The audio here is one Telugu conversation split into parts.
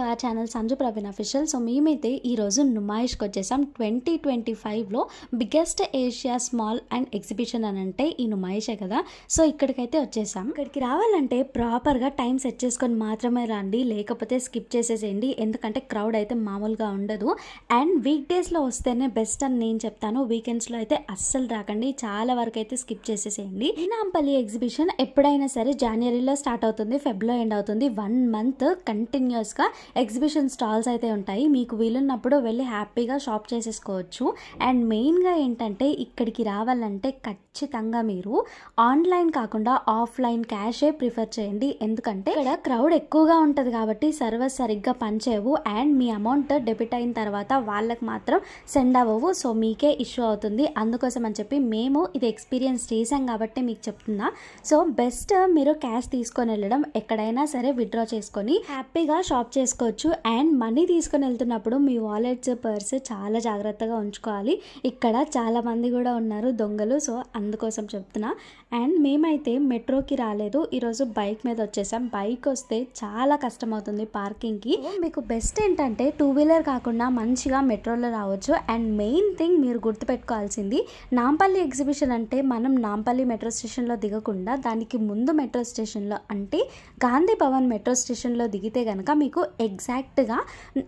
Hour channel Sanju Praveen official. So మేమైతే ఈరోజు నుమాయిష్కి వచ్చేసాం. 2025లో biggest Asia small and exhibition అని అంటే ఈ నుమాయిషే కదా. సో ఇక్కడికైతే వచ్చేసాం. ఇక్కడికి రావాలంటే ప్రాపర్గా టైం సెట్ చేసుకొని మాత్రమే రండి, లేకపోతే స్కిప్ చేసేసేయండి. ఎందుకంటే క్రౌడ్ అయితే మామూలుగా ఉండదు. అండ్ వీక్ డేస్లో వస్తేనే బెస్ట్ అని నేను చెప్తాను. వీకెండ్స్లో అయితే అస్సలు రాకండి, చాలా వరకు అయితే స్కిప్ చేసేసేయండి. ఈ నాంపల్లి ఎగ్జిబిషన్ ఎప్పుడైనా సరే జనవరిలో స్టార్ట్ అవుతుంది, ఫెబ్లో ఎండ్ అవుతుంది. 1 మంత్ కంటిన్యూస్గా ఎగ్జిబిషన్ స్టాల్స్ అయితే ఉంటాయి. మీకు వీలున్నప్పుడు వెళ్ళి హ్యాపీగా షాప్ చేసేసుకోవచ్చు. అండ్ మెయిన్గా ఏంటంటే ఇక్కడికి రావాలంటే ఖచ్చితంగా మీరు ఆన్లైన్ కాకుండా ఆఫ్లైన్ క్యాషే ప్రిఫర్ చేయండి. ఎందుకంటే ఇక్కడ క్రౌడ్ ఎక్కువగా ఉంటుంది కాబట్టి సర్వర్ సరిగ్గా పనిచేయవు. అండ్ మీ అమౌంట్ డెబిట్ అయిన తర్వాత వాళ్ళకి మాత్రం సెండ్ అవ్వవు. సో మీకే ఇష్యూ అవుతుంది. అందుకోసం అని చెప్పి మేము ఇది ఎక్స్పీరియన్స్ చేసాం కాబట్టి మీకు చెప్తున్నా. సో బెస్ట్ మీరు క్యాష్ తీసుకొని వెళ్ళడం, ఎక్కడైనా సరే విత్డ్రా చేసుకొని హ్యాపీగా షాప్ చేసుకోవచ్చు. అండ్ మనీ తీసుకొని వెళ్తున్నప్పుడు మీ వాలెట్స్, పర్స్ చాలా జాగ్రత్తగా ఉంచుకోవాలి. ఇక్కడ చాలా మంది కూడా ఉన్నారు దొంగలు. సో అందుకోసం చెప్తున్నా. అండ్ మేమైతే మెట్రోకి రాలేదు, ఈరోజు బైక్ మీద వచ్చేసాం. బైక్ వస్తే చాలా కష్టం అవుతుంది పార్కింగ్కి. మీకు బెస్ట్ ఏంటంటే 2 వీలర్ కాకుండా మంచిగా మెట్రోలో రావచ్చు. అండ్ మెయిన్ థింగ్ మీరు గుర్తుపెట్టుకోవాల్సింది, నాంపల్లి ఎగ్జిబిషన్ అంటే మనం నాంపల్లి మెట్రో స్టేషన్లో దిగకుండా దానికి ముందు మెట్రో స్టేషన్లో అంటే గాంధీ భవన్ మెట్రో స్టేషన్లో దిగితే కనుక మీకు ఎగ్జాక్ట్గా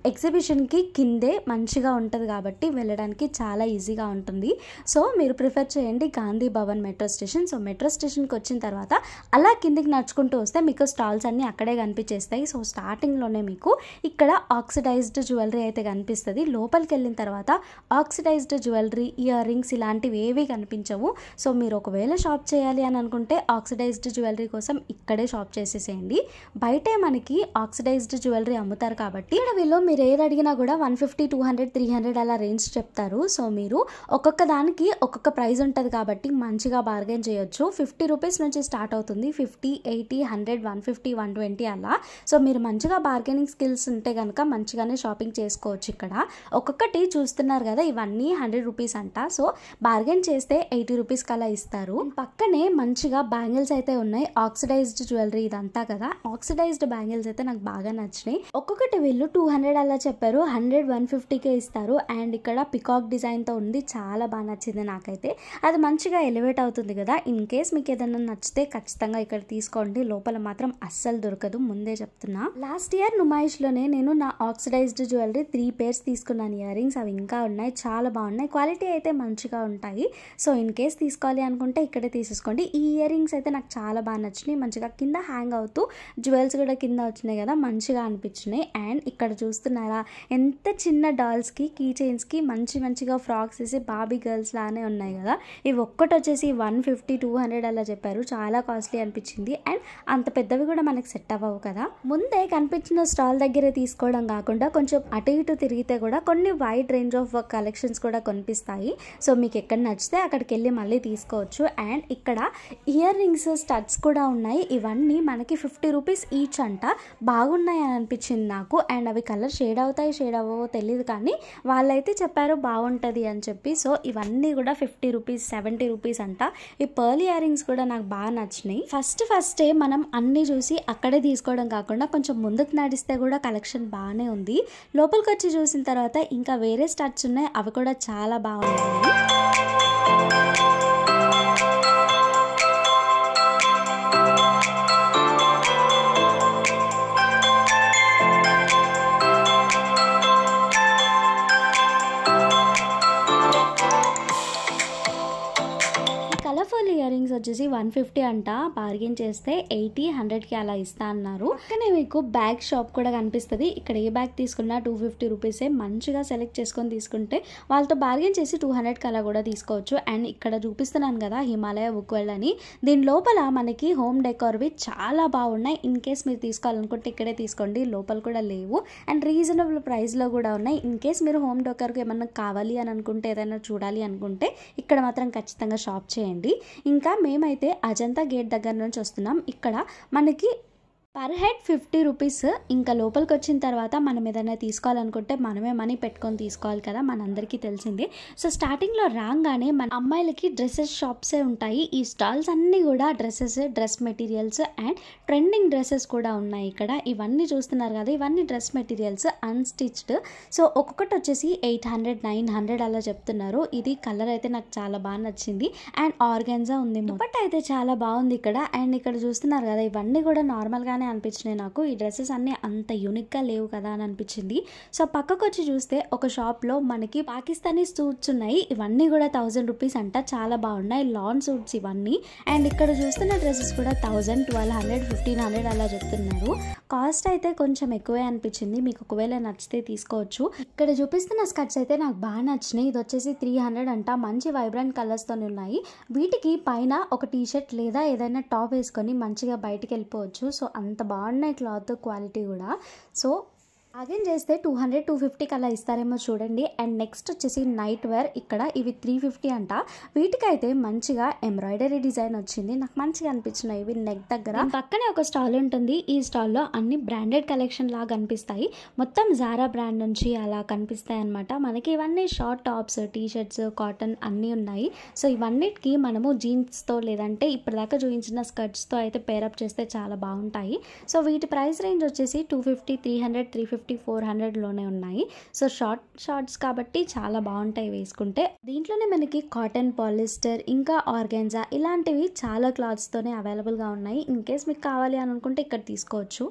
ఎగ్జిబిషన్కి కిందే మంచిగా ఉంటుంది కాబట్టి వెళ్ళడానికి చాలా ఈజీగా ఉంటుంది. సో మీరు ప్రిఫర్ చేయండి Gandhi Bhavan metro station. So metro స్టేషన్కి వచ్చిన తర్వాత అలా కిందికి నడుచుకుంటూ వస్తే మీకు స్టాల్స్ అన్నీ అక్కడే కనిపించేస్తాయి. సో స్టార్టింగ్లోనే మీకు ఇక్కడ ఆక్సిడైజ్డ్ జ్యువెలరీ అయితే కనిపిస్తుంది. లోపలికి వెళ్ళిన తర్వాత ఆక్సిడైజ్డ్ జ్యువెలరీ, ఇయర్ రింగ్స్ ఇలాంటివి ఏవి కనిపించవు. సో మీరు ఒకవేళ షాప్ చేయాలి అని అనుకుంటే ఆక్సిడైజ్డ్ జ్యువెలరీ కోసం ఇక్కడే షాప్ చేసేసేయండి. బయటే మనకి ఆక్సిడైజ్డ్ జ్యువెలరీ అమ్ముతారు కాబట్టి ఇక్కడ వీళ్ళు మీరు ఏది అడిగినా కూడా 150, 200, 300 అలా రేంజ్ చెప్తారు. సో మీరు ఒక్కొక్క దానికి ఒక్కొక్క ప్రైస్ ఉంటుంది కాబట్టి మంచిగా బార్గెన్ చేయొచ్చు. 50 రూపీస్ నుంచి స్టార్ట్ అవుతుంది. 50, 80, 100, 150, 120 అలా. సో మీరు మంచిగా బార్గెనింగ్ స్కిల్స్ ఉంటే కనుక మంచిగానే షాపింగ్ చేసుకోవచ్చు. ఇక్కడ ఒక్కొక్కటి చూస్తున్నారు కదా, ఇవన్నీ 100 రూపీస్ అంట. సో బార్గెన్ చేస్తే 80 రూపీస్కి అలా ఇస్తారు. పక్కనే మంచిగా బ్యాంగిల్స్ అయితే ఉన్నాయి, ఆక్సిడైజ్డ్ జ్యువెలరీ ఇదంతా కదా. ఆక్సిడైజ్డ్ బ్యాంగిల్స్ అయితే నాకు బాగా నచ్చినాయి. ఒక్కొక్కటి వీళ్ళు 200 అలా చెప్పారు, 100, 150కే ఇస్తారు. అండ్ ఇక్కడ పికాక్ డిజైన్తో ఉంది, చాలా బాగా నచ్చింది నాకైతే. అది మంచిగా ఎలివేట్ అవుతుంది కదా. ఇన్ కేస్ మీకు ఏదైనా నచ్చితే ఖచ్చితంగా ఇక్కడ తీసుకోండి. లోపల మాత్రం అస్సలు దొరకదు, ముందే చెప్తున్నా. లాస్ట్ ఇయర్ నుమాయిష్లోనే నేను నా ఆక్సిడైజ్డ్ జ్యువెలరీ 3 పేర్స్ తీసుకున్నాను. ఇయర్ రింగ్స్ అవి ఇంకా ఉన్నాయి, చాలా బాగున్నాయి. క్వాలిటీ అయితే మంచిగా ఉంటాయి. సో ఇన్ కేస్ తీసుకోవాలి అనుకుంటే ఇక్కడే తీసేసుకోండి. ఈ ఇయర్ రింగ్స్ అయితే నాకు చాలా బాగా నచ్చినాయి. మంచిగా కింద హ్యాంగ్ అవుతూ జ్యువెల్స్ కూడా కింద వచ్చినాయి కదా, మంచిగా అనిపించినాయి. అండ్ ఇక్కడ చూస్తున్నారా ఎంత చిన్న డాల్స్కి, కీ చైన్స్కి మంచిగా ఫ్రాక్స్ వేసి బాబీ గర్ల్స్ లానే ఉన్నాయి కదా. ఇవి ఒక్కటి వచ్చేసి 150, 200 అలా చెప్పారు, చాలా కాస్ట్లీ అనిపించింది. అండ్ అంత పెద్దవి కూడా మనకి సెట్ అవ్వవు కదా. ముందే కనిపించిన స్టాల్ దగ్గరే తీసుకోవడం కాకుండా కొంచెం అటు ఇటు తిరిగితే కూడా కొన్ని వైడ్ రేంజ్ ఆఫ్ కలెక్షన్స్ కూడా కనిపిస్తాయి. సో మీకు ఎక్కడ నచ్చితే అక్కడికి వెళ్ళి మళ్ళీ తీసుకోవచ్చు. అండ్ ఇక్కడ ఇయర్ రింగ్స్, స్టడ్స్ కూడా ఉన్నాయి. ఇవన్నీ మనకి 50 రూపీస్ ఈచ్ అంట. బాగున్నాయి అని అనిపించింది నాకు. అండ్ అవి కలర్ షేడ్ అవుతాయి, షేడ్ అవ్వవో తెలియదు, కానీ వాళ్ళైతే చెప్పారు బాగుంటుంది అని చెప్పి. సో ఇవన్నీ కూడా 50 రూపీస్, 70 రూపీస్ అంట. ఈ పర్ల్ ఇయర్ రింగ్స్ కూడా నాకు బాగా నచ్చినాయి. ఫస్టే మనం అన్నీ చూసి అక్కడే తీసుకోవడం కాకుండా కొంచెం ముందుకు నడిస్తే కూడా కలెక్షన్ బాగానే ఉంది. లోపలికి వచ్చి చూసిన తర్వాత ఇంకా వేరే స్టడ్స్ ఉన్నాయి, అవి కూడా చాలా బాగున్నాయి. కలర్ఫుల్ ఇయర్ రింగ్స్ వచ్చేసి 150 అంట, బార్గెన్ చేస్తే 80, 100కి అలా ఇస్తా అన్నారు. పక్కనే మీకు బ్యాగ్ షాప్ కూడా కనిపిస్తుంది. ఇక్కడ ఏ బ్యాగ్ తీసుకున్నా 250 రూపీసే. మంచిగా సెలెక్ట్ చేసుకొని తీసుకుంటే వాళ్ళతో బార్గెన్ చేసి 200కి అలా కూడా తీసుకోవచ్చు. అండ్ ఇక్కడ చూపిస్తున్నాను కదా హిమాలయ బుక్ వరల్డ్ అని, దీని లోపల మనకి హోమ్ డెకార్వి చాలా బాగున్నాయి. ఇన్ కేస్ మీరు తీసుకోవాలనుకుంటే ఇక్కడే తీసుకోండి, లోపల కూడా లేవు. అండ్ రీజనబుల్ ప్రైస్లో కూడా ఉన్నాయి. ఇన్ కేస్ మీరు హోమ్ డెకార్కి ఏమన్నా కావాలి అని అనుకుంటే, ఏదైనా చూడాలి అనుకుంటే ఇక్కడ మాత్రం ఖచ్చితంగా షాప్ చేయండి. ఇంకా మేమైతే అజంతా గేట్ దగ్గర నుంచి వస్తున్నాం. ఇక్కడ మనకి పర్ హెడ్ 50 రూపీస్. ఇంకా లోపలికి వచ్చిన తర్వాత మనం ఏదైనా తీసుకోవాలనుకుంటే మనమే మనీ పెట్టుకొని తీసుకోవాలి కదా, మనందరికీ తెలిసిందే. సో స్టార్టింగ్లో రాగానే మన అమ్మాయిలకి డ్రెస్సెస్ షాప్సే ఉంటాయి. ఈ స్టాల్స్ అన్నీ కూడా dress materials and trending dresses కూడా ఉన్నాయి ఇక్కడ. ఇవన్నీ చూస్తున్నారు కదా, ఇవన్నీ డ్రెస్ మెటీరియల్స్ అన్స్టిచ్డ్. సో ఒక్కొక్కటి వచ్చేసి 800, 900 అలా చెప్తున్నారు. ఇది కలర్ అయితే నాకు చాలా బాగా నచ్చింది అండ్ ఆర్గాన్జా ఉంది. దుపట్టా అయితే చాలా బాగుంది ఇక్కడ. అండ్ ఇక్కడ చూస్తున్నారు కదా, ఇవన్నీ కూడా నార్మల్గా అనిపించినాయి నాకు. ఈ డ్రెస్సెస్ అన్నీ అంత యూనిక్గా లేవు కదా అని అనిపించింది. సో పక్కకు వచ్చి చూస్తే ఒక షాప్లో మనకి పాకిస్తానీ సూట్స్ ఉన్నాయి. ఇవన్నీ కూడా 1000 రూపీస్ అంట. చాలా బాగున్నాయి లాన్ సూట్స్ ఇవన్నీ. అండ్ ఇక్కడ చూస్తున్న డ్రెస్సెస్ కూడా 1000, 1200, 1500 అలా చెప్తున్నారు. కాస్ట్ అయితే కొంచెం ఎక్కువే అనిపించింది. మీకు ఒకవేళ నచ్చితే తీసుకోవచ్చు. ఇక్కడ చూపిస్తున్న స్కర్ట్స్ అయితే నాకు బాగా నచ్చినాయి. ఇది వచ్చేసి 300 అంట. మంచి వైబ్రెంట్ కలర్స్తో ఉన్నాయి. వీటికి పైన ఒక టీషర్ట్ లేదా ఏదైనా టాప్ వేసుకొని మంచిగా బయటికి వెళ్ళిపోవచ్చు. సో అంత బాగున్నాయి క్లాత్ క్వాలిటీ కూడా. సో అగైన్ చేస్తే 200, 250 అలా ఇస్తారేమో చూడండి. అండ్ నెక్స్ట్ వచ్చేసి నైట్ వేర్. ఇక్కడ ఇవి 350 అంట. వీటికైతే మంచిగా ఎంబ్రాయిడరీ డిజైన్ వచ్చింది. నాకు మంచిగా అనిపించినాయి ఇవి నెక్ దగ్గర. పక్కనే ఒక స్టాల్ ఉంటుంది. ఈ స్టాల్లో అన్ని బ్రాండెడ్ కలెక్షన్ లాగా కనిపిస్తాయి. మొత్తం జారా బ్రాండ్ నుంచి అలా కనిపిస్తాయి అనమాట. మనకి ఇవన్నీ short tops, T shirts, cotton అన్నీ ఉన్నాయి. సో ఇవన్నిటికీ మనము జీన్స్తో లేదంటే ఇప్పటిదాకా చూపించిన స్కర్ట్స్తో అయితే పేరప్ చేస్తే చాలా బాగుంటాయి. సో వీటి ప్రైస్ రేంజ్ వచ్చేసి 250, 300, 350, 400లోనే ఉన్నాయి. సో షార్ట్స్ కాబట్టి చాలా బాగుంటాయి వేసుకుంటే. దీంట్లోనే మనకి కాటన్, పాలిస్టర్ ఇంకా ఆర్గాన్జా ఇలాంటివి చాలా క్లాత్స్తోనే అవైలబుల్గా ఉన్నాయి. ఇన్ కేస్ మీకు కావాలి అని అనుకుంటే ఇక్కడ తీసుకోవచ్చు.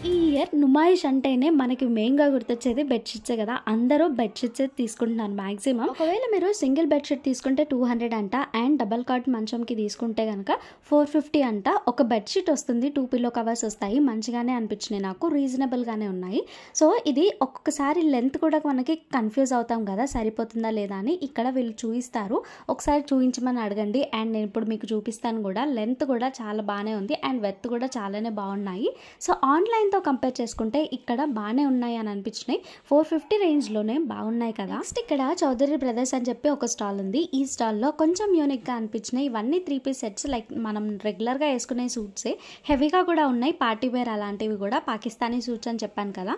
ఈ ఇయర్ నుమాయిష్ అంటేనే మనకి మెయిన్గా గుర్తొచ్చేది బెడ్షీట్సే కదా. అందరూ బెడ్షీట్సే తీసుకుంటున్నారు మ్యాక్సిమం. ఒకవేళ మీరు సింగిల్ బెడ్షీట్ తీసుకుంటే 200 అంట. అండ్ డబల్ కాట్ మంచంకి తీసుకుంటే కనుక 450 అంట. ఒక బెడ్షీట్ వస్తుంది, 2 పిల్లో కవర్స్ వస్తాయి. మంచిగానే అనిపించినాయి నాకు, రీజనబుల్గానే ఉన్నాయి. సో ఇది ఒక్కొక్కసారి లెంత్ కూడా మనకి కన్ఫ్యూజ్ అవుతాం కదా, సరిపోతుందా లేదా అని. ఇక్కడ వీళ్ళు చూపిస్తారు, ఒకసారి చూపించమని అడగండి. అండ్ నేను ఇప్పుడు మీకు చూపిస్తాను కూడా. లెంత్ కూడా చాలా బాగానే ఉంది అండ్ వెత్ కూడా చాలానే బాగున్నాయి. సో ఆన్లైన్తో కంపేర్ చేసుకుంటే ఇక్కడ బాగానే ఉన్నాయి అని అనిపించినాయి. 450 రేంజ్లోనే బాగున్నాయి కదా. నెక్స్ట్ ఇక్కడ చౌదరి బ్రదర్స్ అని చెప్పి ఒక స్టాల్ ఉంది. ఈ స్టాల్లో కొంచెం యూనిక్గా అనిపించినాయి. ఇవన్నీ 3 పీస్ సెట్స్, లైక్ మనం రెగ్యులర్గా వేసుకునే సూట్సే. హెవీగా కూడా ఉన్నాయి, పార్టీ వేర్ అలాంటివి కూడా. పాకిస్తానీ సూట్స్ అని చెప్పాను కదా.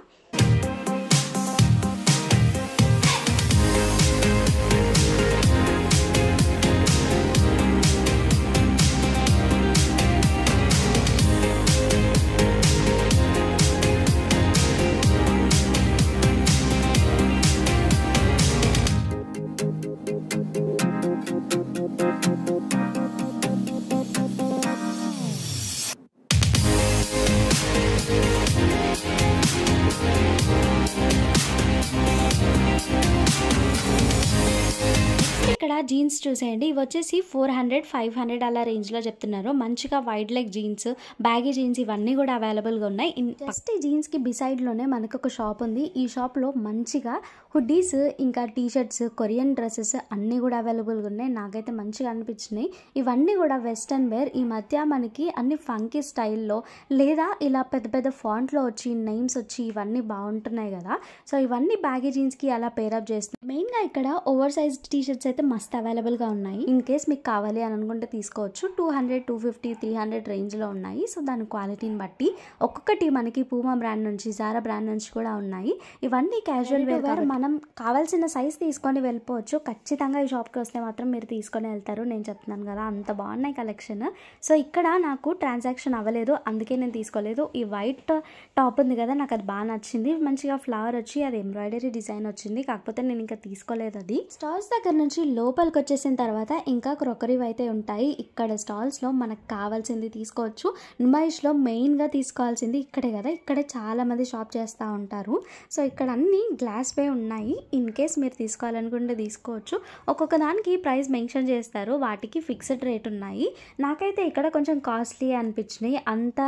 ఇక్కడ జీన్స్ చూసేయండి. ఇవి వచ్చేసి 400, 500 అలా రేంజ్లో చెప్తున్నారు. మంచిగా wide leg jeans, baggy jeans ఇవన్నీ కూడా అవైలబుల్గా ఉన్నాయి. జస్ట్ ఈ జీన్స్కి బిసైడ్లోనే మనకు ఒక షాప్ ఉంది. ఈ షాప్లో మంచిగా హుడ్డీస్ ఇంకా టీ షర్ట్స్, కొరియన్ డ్రెస్సెస్ అన్నీ కూడా అవైలబుల్గా ఉన్నాయి. నాకైతే మంచిగా అనిపించినాయి. ఇవన్నీ కూడా వెస్టర్న్ వేర్. ఈ మధ్య మనకి అన్ని ఫంకీ స్టైల్లో లేదా ఇలా పెద్ద పెద్ద ఫాంట్లో వచ్చి నేమ్స్ వచ్చి ఇవన్నీ బాగుంటున్నాయి కదా. సో ఇవన్నీ బ్యాగీ జీన్స్కి అలా పేరప్ చేస్తున్నాయి. మెయిన్గా ఇక్కడ ఓవర్ సైజ్ టీ షర్ట్స్ అయితే మస్త్ అవైలబుల్గా ఉన్నాయి. ఇన్ కేస్ మీకు కావాలి అని అనుకుంటే తీసుకోవచ్చు. 200, 250, 300 రేంజ్లో ఉన్నాయి. సో దాని క్వాలిటీని బట్టి ఒక్కొక్కటి మనకి పూమా బ్రాండ్ నుంచి, జారా బ్రాండ్ నుంచి కూడా ఉన్నాయి. ఇవన్నీ క్యాజువల్ వేర్. మనం కావాల్సిన సైజ్ తీసుకొని వెళ్ళిపోవచ్చు. ఖచ్చితంగా ఈ షాప్కి వస్తే మాత్రం మీరు తీసుకొని వెళ్తారు, నేను చెప్తున్నాను కదా. అంత బాగున్నాయి కలెక్షన్. సో ఇక్కడ నాకు ట్రాన్సాక్షన్ అవ్వలేదు, అందుకే నేను తీసుకోలేదు. ఈ వైట్ టాప్ ఉంది కదా, నాకు అది బాగా నచ్చింది. మంచిగా ఫ్లవర్ వచ్చి అది ఎంబ్రాయిడరీ డిజైన్ వచ్చింది. కాకపోతే నేను ఇంకా తీసుకోలేదు. అది స్టాల్స్ దగ్గర నుంచి లోపలికి వచ్చేసిన తర్వాత ఇంకా క్రొకరీ అయితే ఉంటాయి. ఇక్కడ స్టాల్స్లో మనకు కావాల్సింది తీసుకోవచ్చు. నుమాయిష్లో మెయిన్గా తీసుకోవాల్సింది ఇక్కడే కదా. ఇక్కడే చాలా మంది షాప్ చేస్తూ ఉంటారు. సో ఇక్కడ అన్ని గ్లాస్ వే ఉన్నాయి. ఇన్ కేస్ మీరు తీసుకోవాలనుకుంటే తీసుకోవచ్చు. ఒక్కొక్క దానికి ప్రైస్ మెన్షన్ చేస్తారు, వాటికి ఫిక్స్డ్ రేట్ ఉన్నాయి. నాకైతే ఇక్కడ కొంచెం కాస్ట్లీ అనిపించినాయి, అంత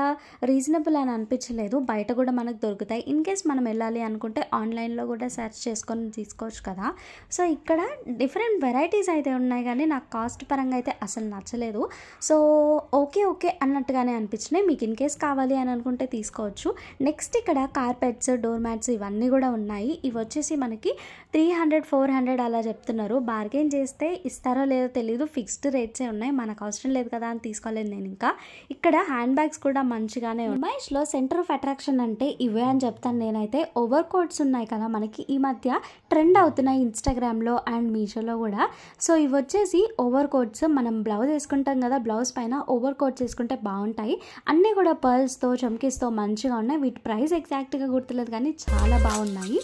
రీజనబుల్ అని అనిపించలేదు. బయట కూడా మనకు దొరుకుతాయి. ఇన్ కేస్ మనం వెళ్ళాలి అనుకుంటే ఆన్లైన్లో కూడా సెర్చ్ చేసుకొని తీసుకోవచ్చు కదా. సో ఇక్కడ డిఫరెంట్ వెరైటీస్ వెరైటీస్ అయితే ఉన్నాయి కానీ నాకు కాస్ట్ పరంగా అయితే అసలు నచ్చలేదు. సో ఓకే అన్నట్టుగానే అనిపించినాయి. మీకు ఇన్ కేస్ కావాలి అని అనుకుంటే తీసుకోవచ్చు. నెక్స్ట్ ఇక్కడ కార్పెట్స్, డోర్ మ్యాట్స్ ఇవన్నీ కూడా ఉన్నాయి. ఇవి వచ్చేసి మనకి 300-400 అలా చెప్తున్నారు. బార్గెన్ చేస్తే ఇస్తారో లేదో తెలియదు, ఫిక్స్డ్ రేట్సే ఉన్నాయి. మనకు అవసరం లేదు కదా అని తీసుకోలేదు నేను. ఇంకా ఇక్కడ హ్యాండ్ బ్యాగ్స్ కూడా మంచిగానే ఉన్నాయి. నుమాయిష్లో సెంటర్ ఆఫ్ అట్రాక్షన్ అంటే ఇవే అని చెప్తాను నేనైతే. ఓవర్ కోట్స్ ఉన్నాయి కదా మనకి ఈ మధ్య ట్రెండ్ అవుతున్నాయి ఇన్స్టాగ్రామ్లో అండ్ మీషోలో కూడా. సో ఇవి వచ్చేసి ఓవర్ కోట్స్. మనం బ్లౌజ్ వేసుకుంటాం కదా, బ్లౌజ్ పైన ఓవర్ కోట్స్ వేసుకుంటే బాగుంటాయి. అన్నీ కూడా పర్ల్స్తో, చమ్కీస్తో మంచిగా ఉన్నాయి. వీటి ప్రైస్ ఎగ్జాక్ట్గా గుర్తులేదు కానీ చాలా బాగున్నాయి.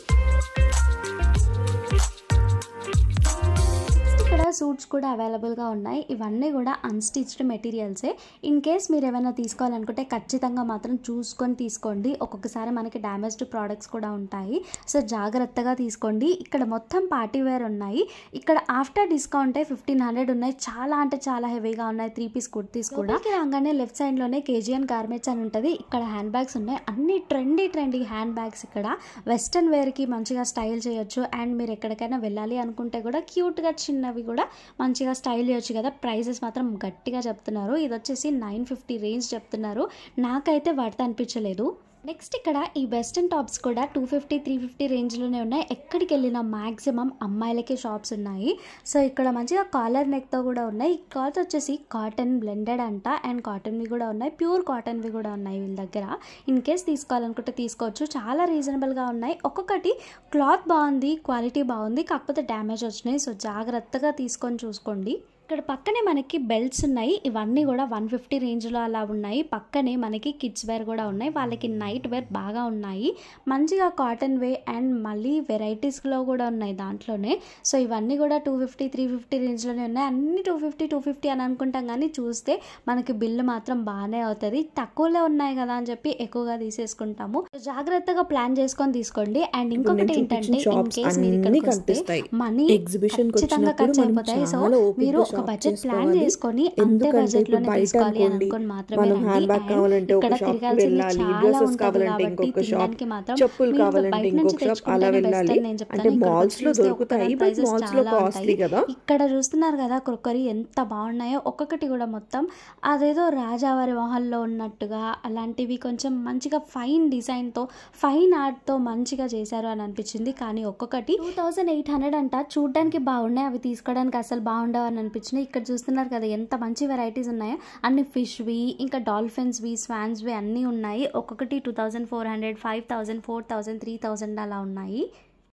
ఇక్కడ సూట్స్ కూడా అవైలబుల్గా ఉన్నాయి. ఇవన్నీ కూడా అన్స్టిచ్డ్ మెటీరియల్సే. ఇన్ కేస్ మీరు ఏమైనా తీసుకోవాలనుకుంటే ఖచ్చితంగా మాత్రం చూసుకొని తీసుకోండి. ఒక్కొక్కసారి మనకి డ్యామేజ్డ్ ప్రోడక్ట్స్ కూడా ఉంటాయి. సో జాగ్రత్తగా తీసుకోండి. ఇక్కడ మొత్తం పార్టీ వేర్ ఉన్నాయి. ఇక్కడ ఆఫ్టర్ డిస్కౌంటే 1500 ఉన్నాయి. చాలా అంటే చాలా హెవీగా ఉన్నాయి. 3 పీస్ కుర్తీస్ కూడా. రాగానే లెఫ్ట్ సైడ్లోనే కేజీఎన్ గార్మెంట్స్ అని ఉంటుంది. ఇక్కడ హ్యాండ్ బ్యాగ్స్ ఉన్నాయి. అన్ని ట్రెండీ హ్యాండ్ బ్యాగ్స్. ఇక్కడ వెస్ట్రన్ వేర్కి మంచిగా స్టైల్ చేయొచ్చు. అండ్ మీరు ఎక్కడికైనా వెళ్ళాలి అనుకుంటే కూడా క్యూట్గా చిన్నవి కూడా మంచిగా స్టైల్ చేయొచ్చు కదా. ప్రైజెస్ మాత్రం గట్టిగా చెప్తున్నారు. ఇది వచ్చేసి 950 రేంజ్ చెప్తున్నారు. నాకైతే వాటితో అనిపించలేదు. నెక్స్ట్ ఇక్కడ ఈ వెస్టర్న్ టాప్స్ కూడా 250-350 రేంజ్లోనే ఉన్నాయి. ఎక్కడికి వెళ్ళినా మ్యాక్సిమం అమ్మాయిలకే షాప్స్ ఉన్నాయి. సో ఇక్కడ మంచిగా కాలర్ నెక్తో కూడా ఉన్నాయి. ఈ క్లాత్ వచ్చేసి కాటన్ బ్లెండెడ్ అంట. అండ్ కాటన్వి కూడా ఉన్నాయి, ప్యూర్ కాటన్వి కూడా ఉన్నాయి వీళ్ళ దగ్గర. ఇన్ కేస్ తీసుకోవాలనుకుంటే తీసుకోవచ్చు. చాలా రీజనబుల్గా ఉన్నాయి. ఒక్కొక్కటి క్లాత్ బాగుంది, క్వాలిటీ బాగుంది, కాకపోతే డ్యామేజ్ వచ్చినాయి. సో జాగ్రత్తగా తీసుకొని చూసుకోండి. ఇక్కడ పక్కనే మనకి బెల్ట్స్ ఉన్నాయి. ఇవన్నీ కూడా 150 రేంజ్లో అలా ఉన్నాయి. పక్కనే మనకి కిడ్స్ వేర్ కూడా ఉన్నాయి. వాళ్ళకి నైట్ వేర్ బాగా ఉన్నాయి. మంచిగా కాటన్ వే అండ్ మళ్ళీ వెరైటీస్లో కూడా ఉన్నాయి దాంట్లోనే. సో ఇవన్నీ కూడా 250-350 రేంజ్లోనే ఉన్నాయి. అన్ని 250 అని అనుకుంటాం కానీ చూస్తే మనకి బిల్లు మాత్రం బాగానే అవుతుంది. తక్కువలో ఉన్నాయి కదా అని చెప్పి ఎక్కువగా తీసేసుకుంటాము. జాగ్రత్తగా ప్లాన్ చేసుకొని తీసుకోండి. అండ్ ఇంకొకటి ఏంటంటే ఇన్ కేస్ మీరు ఇక్కడికి వస్తే మనీ ఖచ్చితంగా ఖర్చు అయిపోతాయి. సో మీరు ఒక బడ్జెట్ ప్లాన్ చేసుకొని అంతే బడ్జెట్ లోనే తీసుకోవాలి అని అనుకొని మాత్రమే రండి. ఇక్కడ తిరగాల్సింది చాలా ఉంటుంది కాబట్టి తినడానికి మాత్రం బయట నుంచి తెచ్చుకుంటే బెస్ట్ అని నేను చెప్తాను. ఇక్కడ చూస్తున్నారు కదా క్రొక్కరీ ఎంత బాగున్నాయో. ఒక్కొక్కటి కూడా మొత్తం అదేదో రాజావారి మహల్లో ఉన్నట్టుగా అలాంటివి కొంచెం మంచిగా ఫైన్ డిజైన్తో, ఫైన్ ఆర్ట్తో మంచిగా చేశారు అని అనిపించింది. కానీ ఒక్కొక్కటి 2800 అంట. చూడడానికి బాగున్నాయి, అవి తీసుకోవడానికి అసలు బాగుండవు అని అనిపించింది. ఇక్కడ చూస్తున్నారు కదా ఎంత మంచి వెరైటీస్ ఉన్నాయో. అన్ని ఫిష్వి, ఇంకా డాల్ఫిన్స్వి, స్వాన్స్వి అన్నీ ఉన్నాయి. ఒక్కొక్కటి 2400, 5000, 4000, 3000 అలా ఉన్నాయి.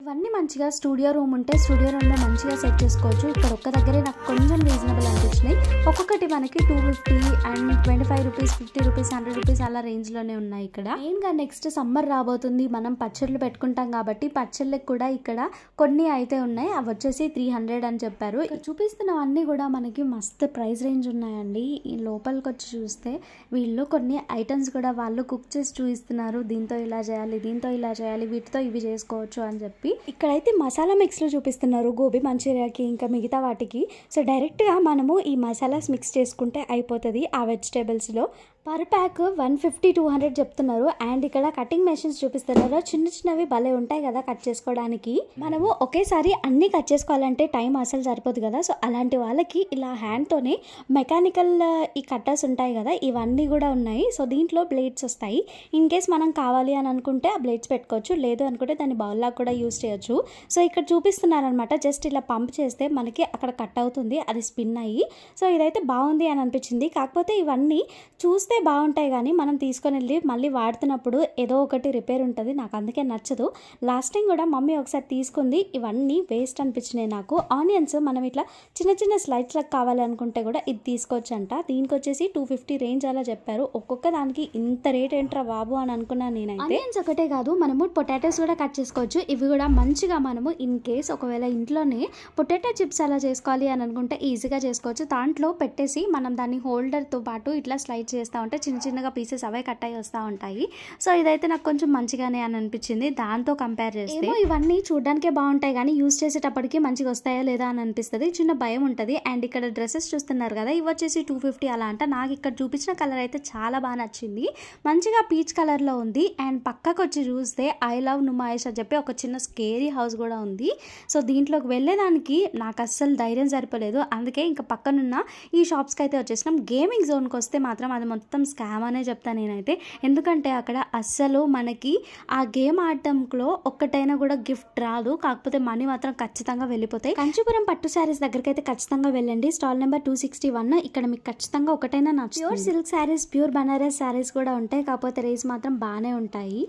ఇవన్నీ మంచిగా స్టూడియో రూమ్ ఉంటే స్టూడియో రూమ్లో మంచిగా సెట్ చేసుకోవచ్చు. ఇక్కడ ఒక్క దగ్గరే నాకు కొంచెం రీజనబుల్ అనిపించినాయి. ఒక్కొక్కటి మనకి 250 అండ్ 25 రూపీస్, 50 రూపీస్, 100 రూపీస్ అలా రేంజ్లోనే ఉన్నాయి. ఇక్కడ మెయిన్గా నెక్స్ట్ సమ్మర్ రాబోతుంది. మనం పచ్చళ్ళు పెట్టుకుంటాం కాబట్టి పచ్చళ్ళకి కూడా ఇక్కడ కొన్ని అయితే ఉన్నాయి. అవి వచ్చేసి 300 అని చెప్పారు. ఇక్కడ చూపిస్తున్నవన్నీ కూడా మనకి మస్తు ప్రైస్ రేంజ్ ఉన్నాయండి. ఈ లోపలికి వచ్చి చూస్తే వీళ్ళు కొన్ని ఐటమ్స్ కూడా వాళ్ళు కుక్ చేసి చూపిస్తున్నారు. దీంతో ఇలా చేయాలి, దీంతో ఇలా చేయాలి, వీటితో ఇవి చేసుకోవచ్చు అని చెప్పి. ఇక్కడైతే మసాలా మిక్స్లు చూపిస్తున్నారు గోబీ మంచూరియాకి ఇంకా మిగతా వాటికి. సో డైరెక్ట్గా మనము ఈ మసాలాస్ మిక్స్ చేసుకుంటే అయిపోతుంది ఆ వెజిటేబుల్స్లో. పర్ ప్యాక్ 150-200 చెప్తున్నారు. అండ్ ఇక్కడ కటింగ్ మెషిన్స్ చూపిస్తున్నారు. చిన్నవి భలే ఉంటాయి కదా కట్ చేసుకోవడానికి. మనము ఒకేసారి అన్ని కట్ చేసుకోవాలంటే టైం అసలు సరిపోదు కదా. సో అలాంటి వాళ్ళకి ఇలా హ్యాండ్తోనే మెకానికల్ ఈ కట్టర్స్ ఉంటాయి కదా, ఇవన్నీ కూడా ఉన్నాయి. సో దీంట్లో బ్లేడ్స్ వస్తాయి. ఇన్ కేస్ మనం కావాలి అని అనుకుంటే ఆ బ్లేడ్స్ పెట్టుకోవచ్చు, లేదు అనుకుంటే దాన్ని బౌల్లాగా కూడా యూజ్ చేయొచ్చు. సో ఇక్కడ చూపిస్తున్నారనమాట. జస్ట్ ఇలా పంప్ చేస్తే మనకి అక్కడ కట్ అవుతుంది, అది స్పిన్ అయ్యి. సో ఇదైతే బాగుంది అని అనిపించింది. కాకపోతే ఇవన్నీ చూస్తే బాగుంటాయి కానీ మనం తీసుకొని వెళ్ళి మళ్ళీ వాడుతున్నప్పుడు ఏదో ఒకటి రిపేర్ ఉంటుంది. నాకు అందుకే నచ్చదు. లాస్ట్ టైం కూడా మమ్మీ ఒకసారి తీసుకుంది. ఇవన్నీ వేస్ట్ అనిపించినాయి నాకు. ఆనియన్స్ మనం ఇట్లా చిన్న స్లైడ్స్ లాగా కావాలి అనుకుంటే కూడా ఇది తీసుకోవచ్చు అంట. దీనికి వచ్చేసి 250 రేంజ్ అలా చెప్పారు. ఒక్కొక్క దానికి ఇంత రేట్ ఏంట్రా బాబు అని అనుకున్నాను నేనైతే. ఆనియన్స్ ఒకటే కాదు, మనము పొటాటోస్ కూడా కట్ చేసుకోవచ్చు. ఇవి కూడా మంచిగా మనము ఇన్ కేస్ ఒకవేళ ఇంట్లోనే పొటాటో చిప్స్ అలా చేసుకోవాలి అని అనుకుంటే ఈజీగా చేసుకోవచ్చు. దాంట్లో పెట్టేసి మనం దాన్ని హోల్డర్తో పాటు ఇట్లా స్లైడ్ చేస్తాం ఉంటే చిన్న చిన్నగా పీసెస్ అవే కట్ అయ్యి వస్తూ ఉంటాయి. సో ఇదైతే నాకు కొంచెం మంచిగానే అని అనిపించింది దాంతో కంపేర్ చేస్తే. ఇవన్నీ చూడడానికే బాగుంటాయి కానీ యూస్ చేసేటప్పటికి మంచిగా వస్తాయా లేదా అని అనిపిస్తుంది, చిన్న భయం ఉంటుంది. అండ్ ఇక్కడ డ్రెస్సెస్ చూస్తున్నారు కదా, ఇవి వచ్చేసి 250 అలా అంట. నాకు ఇక్కడ చూపించిన కలర్ అయితే చాలా బాగా నచ్చింది, మంచిగా పీచ్ కలర్లో ఉంది. అండ్ పక్కకు వచ్చి చూస్తే ఐ లవ్ నుమాయిష్ అని చెప్పి ఒక చిన్న స్కేరీ హౌస్ కూడా ఉంది. సో దీంట్లోకి వెళ్ళేదానికి నాకు అస్సలు ధైర్యం సరిపోలేదు, అందుకే ఇంకా పక్కనున్న ఈ షాప్స్కి అయితే వచ్చేసినాం. గేమింగ్ జోన్కి వస్తే మాత్రం అది మొత్తం స్కామ్ అనే చెప్తాను నేనైతే, ఎందుకంటే అక్కడ అస్సలు మనకి ఆ గేమ్ ఆడటంలో ఒక్కటైనా కూడా గిఫ్ట్ రాదు, కాకపోతే మనీ మాత్రం ఖచ్చితంగా వెళ్ళిపోతాయి. కంచీపురం పట్టు శారీస్ దగ్గరికి అయితే ఖచ్చితంగా వెళ్ళండి, స్టాల్ నెంబర్ 261. ఇక్కడ మీకు ఖచ్చితంగా ఒకటైనా నచ్చుతుంది. Pure silk saris, pure Banaras saris కూడా ఉంటాయి, కాకపోతే రేట్స్ మాత్రం బాగానే ఉంటాయి.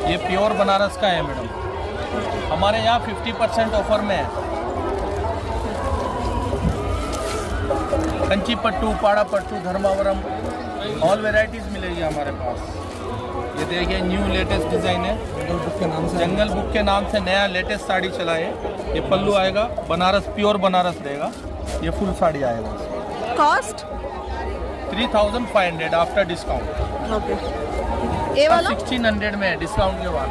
ये प्योर बनारस का है मैडम, हमारे यहाँ 50% ऑफर में है। कंची पट्टू, पाड़ा पट्टू, धर्मावरम ऑल वेराइटीज़ मिलेगी हमारे पास। ये देखिए न्यू लेटेस्ट डिज़ाइन है, जंगल बुक के नाम से नया लेटेस्ट साड़ी चला है। ये पल्लू आएगा, बनारस प्योर बनारस रहेगा, ये फुल साड़ी आएगा। Cost 3500 after discount. ओके, ये वाला 1600 में है डिस्काउंट के बाद।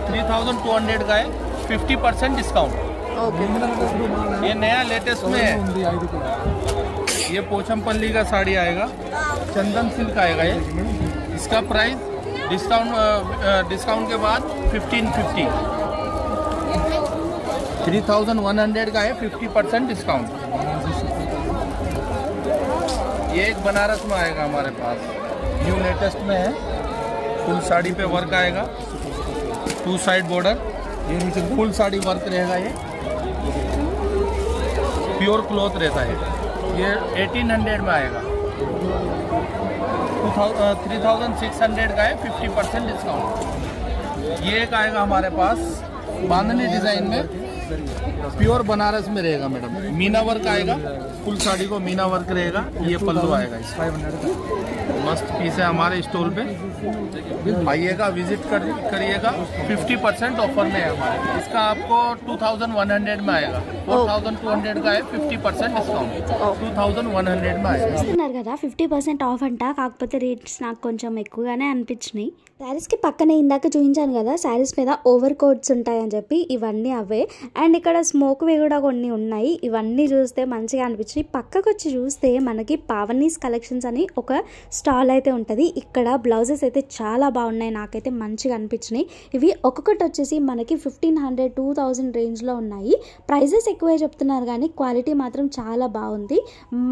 3200 का है, 50% डिस्काउंट। ओके, ये नया लेटेस्ट में है, ये पोचमपल्ली का साड़ी आएगा, चंदन सिल्क आएगा ये। इसका प्राइस डिस्काउंट के बाद 1550। 3100 का है, 50% डिस्काउंट। ये एक बनारस में आएगा हमारे पास, न्यू लेटेस्ट में है, फुल साड़ी पे वर्क आएगा, 2 side border, full sari work रहेगा। ये प्योर क्लॉथ रहता है, ये 1800 में आएगा। 3600 का है, 50% डिस्काउंट। ये एक आएगा हमारे पास बांधनी डिज़ाइन में, प्योर बनारस में रहेगा मैडम, मीना वर्क आएगा, फुल साड़ी को मीना वर्क रहेगा। ये पल्लू आएगा, 500 का मस्त पीस है हमारे स्टॉल पे, आइएगा विजिट करिएगा। 50% ऑफर में है हमारे, इसका आपको 2100 में आएगा। 4200 का है, 50% डिस्काउंट, 2100 में आएगा। చూస్తున్నారు కదా 50% ఆఫ్ అంట, కాకపోతే రేట్స్ నాకు కొంచెం ఎక్కువగానే అనిపించినాయి. శారీస్కి పక్కనే ఇందాక చూపించాను కదా శారీస్ మీద ఓవర్ కోట్స్ ఉంటాయని చెప్పి, ఇవన్నీ అవే. అండ్ ఇక్కడ స్మోక్వి కూడా కొన్ని ఉన్నాయి, ఇవన్నీ చూస్తే మంచిగా అనిపించినాయి. పక్కకు వచ్చి చూస్తే మనకి పావనీస్ కలెక్షన్స్ అని ఒక స్టాల్ అయితే ఉంటుంది. ఇక్కడ బ్లౌజెస్ అయితే చాలా బాగున్నాయి, నాకైతే మంచిగా అనిపించినాయి. ఇవి ఒక్కొక్కటి వచ్చేసి మనకి 1500, 2000 రేంజ్లో ఉన్నాయి. ప్రైజెస్ ఎక్కువే చెప్తున్నారు కానీ క్వాలిటీ మాత్రం చాలా బాగుంది,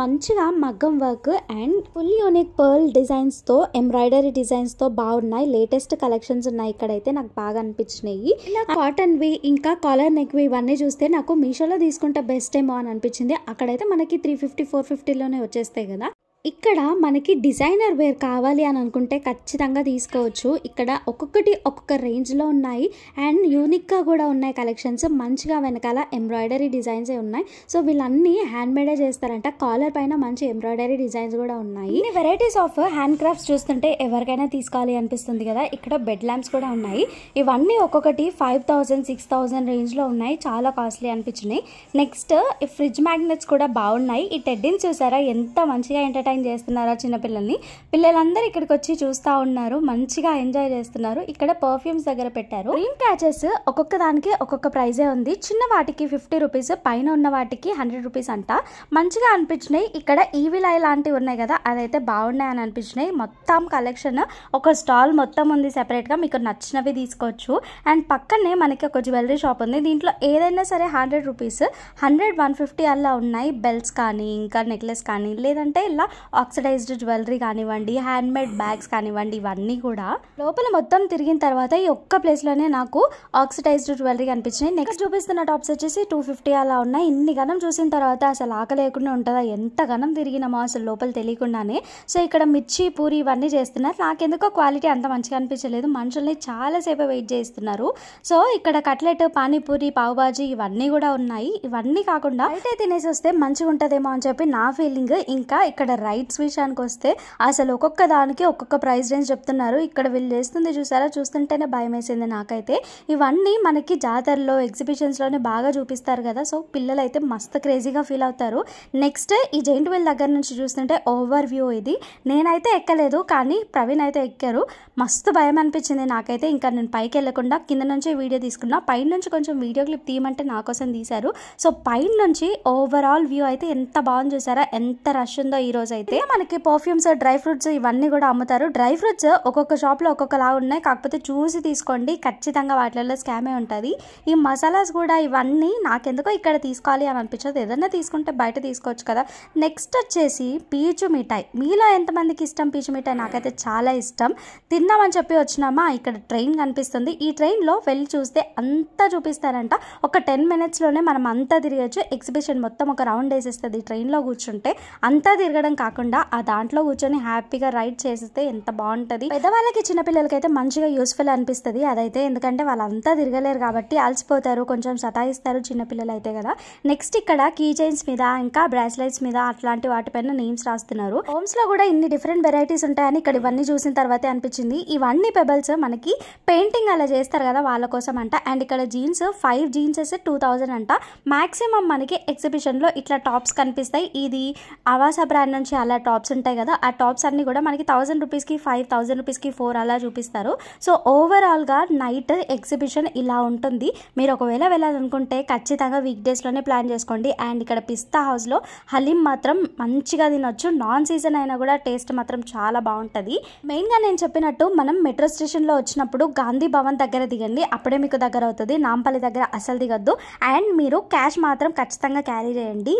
మంచిగా మగ్గం work and full unique pearl డిజైన్స్తో, ఎంబ్రాయిడరీ డిజైన్స్తో బాగున్నాయి. లేటెస్ట్ కలెక్షన్స్ ఉన్నాయి ఇక్కడైతే, నాకు బాగా అనిపించినాయి. ఇలా కాటన్వి ఇంకా కాలర్ నెక్వి ఇవన్నీ చూస్తే నాకు మీషోలో తీసుకుంటే బెస్ట్ ఏమో అని అనిపించింది. అక్కడైతే మనకి 350, 450లోనే వచ్చేస్తాయి కదా. ఇక్కడ మనకి డిజైనర్ వేర్ కావాలి అని అనుకుంటే ఖచ్చితంగా తీసుకోవచ్చు. ఇక్కడ ఒక్కొక్కటి ఒక్కొక్క రేంజ్లో ఉన్నాయి అండ్ యూనిక్గా కూడా ఉన్నాయి కలెక్షన్స్. మంచిగా వెనకాల ఎంబ్రాయిడరీ డిజైన్సే ఉన్నాయి. సో వీళ్ళన్నీ హ్యాండ్మేడే చేస్తారంట. కాలర్ పైన మంచి ఎంబ్రాయిడరీ డిజైన్స్ కూడా ఉన్నాయి. ఇన్ని వెరైటీస్ ఆఫ్ హ్యాండ్ క్రాఫ్ట్స్ చూస్తుంటే ఎవరికైనా తీసుకోవాలి అనిపిస్తుంది కదా. ఇక్కడ బెడ్ ల్యాంప్స్ కూడా ఉన్నాయి. ఇవన్నీ ఒక్కొక్కటి 5000, 6000 రేంజ్లో ఉన్నాయి. చాలా కాస్ట్లీ అనిపించినాయి. నెక్స్ట్ ఈ ఫ్రిడ్జ్ మ్యాగ్నెట్స్ కూడా బాగున్నాయి. ఈ టెడ్డీని చూసారా ఎంత మంచిగా ఎంటర్టైన్ చేస్తున్నారో చిన్నపిల్లల్ని. పిల్లలందరూ ఇక్కడికి వచ్చి చూస్తూ ఉన్నారు, మంచిగా ఎంజాయ్ చేస్తున్నారు. ఇక్కడ పర్ఫ్యూమ్స్ దగ్గర పెట్టారు. డ్రీమ్ క్యాచెస్ ఒక్కొక్క దానికి ఒక్కొక్క ప్రైజే ఉంది. చిన్న వాటికి 50 రూపీస్, పైన ఉన్న వాటికి 100 రూపీస్ అంట. మంచిగా అనిపించినాయి. ఇక్కడ ఈవిల్ ఐ లాంటివి ఉన్నాయి కదా, అదైతే బాగున్నాయి అని అనిపించినాయి. మొత్తం కలెక్షన్ ఒక స్టాల్ మొత్తం ఉంది సెపరేట్గా, మీకు నచ్చినవి తీసుకోవచ్చు. అండ్ పక్కనే మనకి ఒక జ్యువెలరీ షాప్ ఉంది. దీంట్లో ఏదైనా సరే 100 రూపీస్, 100, 150 అలా ఉన్నాయి. బెల్ట్స్ కానీ ఇంకా నెక్లెస్ కానీ, లేదంటే ఇలా ఆక్సిడైజ్డ్ జ్యువెలరీ కానివ్వండి, హ్యాండ్మేడ్ బ్యాగ్స్ కానివ్వండి, ఇవన్నీ కూడా. లోపల మొత్తం తిరిగిన తర్వాత ఈ ఒక్క ప్లేస్లోనే నాకు ఆక్సిడైజ్డ్ జ్యువెలరీ కనిపించినాయి. నెక్స్ట్ చూపిస్తున్న టాప్స్ వచ్చేసి 250 అలా ఉన్నాయి. ఇన్ని గనం చూసిన తర్వాత అసలు ఆకలి లేకుండా ఉంటుందా? ఎంత గనం తిరిగినామో అసలు లోపల తెలియకుండానే. సో ఇక్కడ మిర్చి, పూరి ఇవన్నీ చేస్తున్నారు. నాకెందుకో క్వాలిటీ అంత మంచిగా అనిపించలేదు. మనుషుల్ని చాలాసేపు వెయిట్ చేస్తున్నారు. సో ఇక్కడ కట్లెట్, పానీపూరి, పావుబాజీ ఇవన్నీ కూడా ఉన్నాయి. ఇవన్నీ కాకుండా అయితే తినేసి వస్తే మంచిగా ఉంటుందేమో అని చెప్పి నా ఫీలింగ్. ఇంకా ఇక్కడ రైడ్స్ విషయానికి వస్తే అసలు ఒక్కొక్క దానికి ఒక్కొక్క ప్రైస్ రేంజ్ చెప్తున్నారు. ఇక్కడ వీళ్ళు చేస్తుంది చూసారా, చూస్తుంటేనే భయం వేసింది నాకైతే. ఇవన్నీ మనకి జాతరలో ఎగ్జిబిషన్స్లోనే బాగా చూపిస్తారు కదా, సో పిల్లలు అయితే మస్తు క్రేజీగా ఫీల్ అవుతారు. నెక్స్ట్ ఈ జైంట్ వీల్ దగ్గర నుంచి చూస్తుంటే ఓవర్ వ్యూ ఇది. నేనైతే ఎక్కలేదు కానీ ప్రవీణ్ అయితే ఎక్కారు. మస్తు భయం అనిపించింది నాకైతే. ఇంకా నేను పైకి వెళ్ళకుండా కింద నుంచి వీడియో తీసుకున్నా. పైన నుంచి కొంచెం వీడియో క్లిప్ తీయమంటే నా కోసం తీశారు. సో పైన నుంచి ఓవరాల్ వ్యూ అయితే ఎంత బాగుంది చూసారా, ఎంత రష్ ఉందో ఈ రోజు అయితే. మనకి పర్ఫ్యూమ్స్, డ్రై ఫ్రూట్స్ ఇవన్నీ కూడా అమ్ముతారు. డ్రై ఫ్రూట్స్ ఒక్కొక్క షాప్లో ఒక్కొక్కలా ఉన్నాయి, కాకపోతే చూసి తీసుకోండి, ఖచ్చితంగా వాటిల్లో స్కామే ఉంటుంది. ఈ మసాలాస్ కూడా ఇవన్నీ నాకెందుకో ఇక్కడ తీసుకోవాలి అని అనిపించదు, ఏదన్నా తీసుకుంటే బయట తీసుకోవచ్చు కదా. నెక్స్ట్ వచ్చేసి పీచు మిఠాయి. మీలో ఎంతమందికి ఇష్టం పీచు మిఠాయి? నాకైతే చాలా ఇష్టం. తిందామని చెప్పి వచ్చినామా, ఇక్కడ ట్రైన్ కనిపిస్తుంది. ఈ ట్రైన్లో వెళ్ళి చూస్తే అంతా చూపిస్తారంట. ఒక 10 minutesలోనే మనం అంతా తిరగచ్చు. ఎగ్జిబిషన్ మొత్తం ఒక రౌండ్ వేసేస్తుంది ట్రైన్లో కూర్చుంటే. అంతా తిరగడం కాకుండా ఆ దాంట్లో కూర్చొని హ్యాపీగా రైడ్ చేస్తే ఎంత బాగుంటుంది. పెద్దవాళ్ళకి చిన్నపిల్లలకి అయితే మంచిగా యూస్ఫుల్ అనిపిస్తుంది అదైతే, ఎందుకంటే వాళ్ళంతా తిరగలేరు కాబట్టి అలసిపోతారు, కొంచెం సతాయిస్తారు చిన్నపిల్లలు అయితే కదా. నెక్స్ట్ ఇక్కడ కీ చైన్స్ మీద ఇంకా బ్రాస్లెట్స్ మీద అట్లాంటి వాటిపైన నేమ్స్ రాస్తున్నారు. హోమ్స్ లో కూడా ఇన్ని డిఫరెంట్ వెరైటీస్ ఉంటాయని ఇక్కడ ఇవన్నీ చూసిన తర్వాతే అనిపించింది. ఇవన్నీ పెబల్స్ మనకి పెయింటింగ్ అలా చేస్తారు కదా వాళ్ళ కోసం అంట. అండ్ ఇక్కడ జీన్స్ 5 జీన్సెస్ 2000 అంట. మాక్సిమం మనకి ఎగ్జిబిషన్ లో ఇట్లా టాప్స్ కనిపిస్తాయి. ఇది ఆవాస బ్రాండ్ నుంచి అలా టాప్స్ ఉంటాయి కదా, ఆ టాప్స్ అన్ని కూడా మనకి 1000 రూపీస్కి 5, 1000 రూపీస్కి 4 అలా చూపిస్తారు. సో ఓవరాల్ గా నైట్ ఎగ్జిబిషన్ ఇలా ఉంటుంది. మీరు ఒకవేళ వెళ్ళాలనుకుంటే ఖచ్చితంగా వీక్ డేస్ లోనే ప్లాన్ చేసుకోండి. అండ్ ఇక్కడ పిస్తా హౌస్ లో హలీం మాత్రం మంచిగా తినొచ్చు. నాన్ సీజన్ అయినా కూడా టేస్ట్ మాత్రం చాలా బాగుంటుంది. మెయిన్ గా నేను చెప్పినట్టు మనం మెట్రో స్టేషన్ లో వచ్చినప్పుడు గాంధీ భవన్ దగ్గర దిగండి, అప్పుడే మీకు దగ్గర అవుతుంది. నాంపల్లి దగ్గర అసలు దిగద్దు. అండ్ మీరు క్యాష్ మాత్రం ఖచ్చితంగా క్యారీ చేయండి.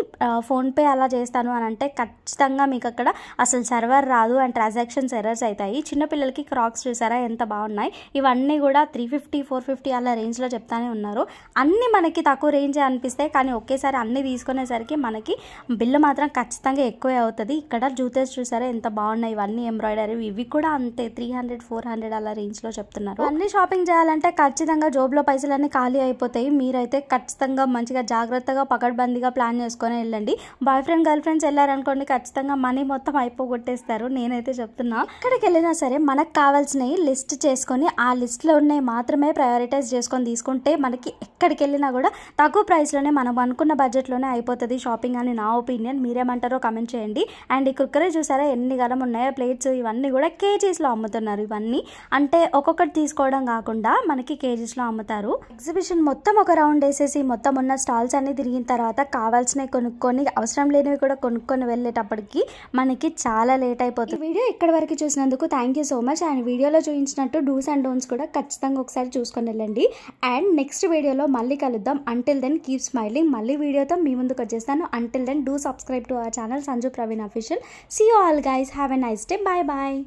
ఫోన్ పే అలా చేస్తాను అని అంటే ఖచ్చితంగా మీకు అక్కడ అసలు సర్వర్ రాదు అండ్ ట్రాన్సాక్షన్స్ ఎర్రర్స్ అవుతాయి. చిన్నపిల్లలకి క్రాక్స్ చూసారా ఎంత బాగున్నాయి. ఇవన్నీ కూడా 350, 450 అలా రేంజ్ లో చెప్తానే ఉన్నారు. అన్ని మనకి తక్కువ రేంజ్ అనిపిస్తాయి కానీ ఒకేసారి అన్ని తీసుకునేసరికి మనకి బిల్లు మాత్రం ఖచ్చితంగా ఎక్కువే అవుతుంది. ఇక్కడ జూతేస్ చూసారా ఎంత బాగున్నాయి. ఇవన్నీ ఎంబ్రాయిడరీ, ఇవి కూడా అంతే 300, 400 అలా రేంజ్ లో చెప్తున్నారు. అన్ని షాపింగ్ చేయాలంటే ఖచ్చితంగా జోబులో పైసలన్నీ ఖాళీ అయిపోతాయి. మీరైతే ఖచ్చితంగా మంచిగా జాగ్రత్తగా పకడ్బందీగా ప్లాన్ చేసుకొని వెళ్ళండి. బాయ్ ఫ్రెండ్ గర్ల్ ఫ్రెండ్స్ వెళ్ళారనుకోండి ఖచ్చితంగా మనీ మొత్తం అయిపోగొట్టేస్తారు. నేనైతే చెప్తున్నా, ఎక్కడికి వెళ్ళినా సరే మనకు కావాల్సినవి లిస్ట్ చేసుకొని ఆ లిస్ట్లో ఉన్నాయి మాత్రమే ప్రయారిటైజ్ చేసుకొని తీసుకుంటే మనకి ఎక్కడికి వెళ్ళినా కూడా తక్కువ ప్రైస్లోనే మనం అనుకున్న బడ్జెట్లోనే అయిపోతుంది షాపింగ్ అని నా ఒపీనియన్. మీరేమంటారో కమెంట్ చేయండి. అండ్ ఈ కుక్కరే చూసారా ఎన్ని గలం ఉన్నాయో, ప్లేట్స్ ఇవన్నీ కూడా కేజీస్లో అమ్ముతున్నారు. ఇవన్నీ అంటే ఒక్కొక్కటి తీసుకోవడం కాకుండా మనకి కేజీస్లో అమ్ముతారు. ఎగ్జిబిషన్ మొత్తం ఒక రౌండ్ వేసేసి మొత్తం ఉన్న స్టాల్స్ అన్ని తిరిగిన తర్వాత కావాల్సినవి కొనుక్కొని అవసరం లేనివి కూడా కొనుక్కొని వెళ్ళేటప్పటికి మనకి చాలా లేట్ అయిపోతుంది. వీడియో ఇక్కడ వరకు చూసినందుకు thank you so much. And వీడియోలో చూపించినట్టు డూస్ అండ్ డోంట్స్ కూడా ఖచ్చితంగా ఒకసారి చూసుకొని వెళ్ళండి. అండ్ నెక్స్ట్ వీడియోలో మళ్ళీ కలుద్దాం. Until then keep smiling. మళ్ళీ వీడియోతో మీ ముందుకు వచ్చేస్తాను. Until then do subscribe to our channel Sanju Praveen official. See you all guys. Have a nice day. Bye bye.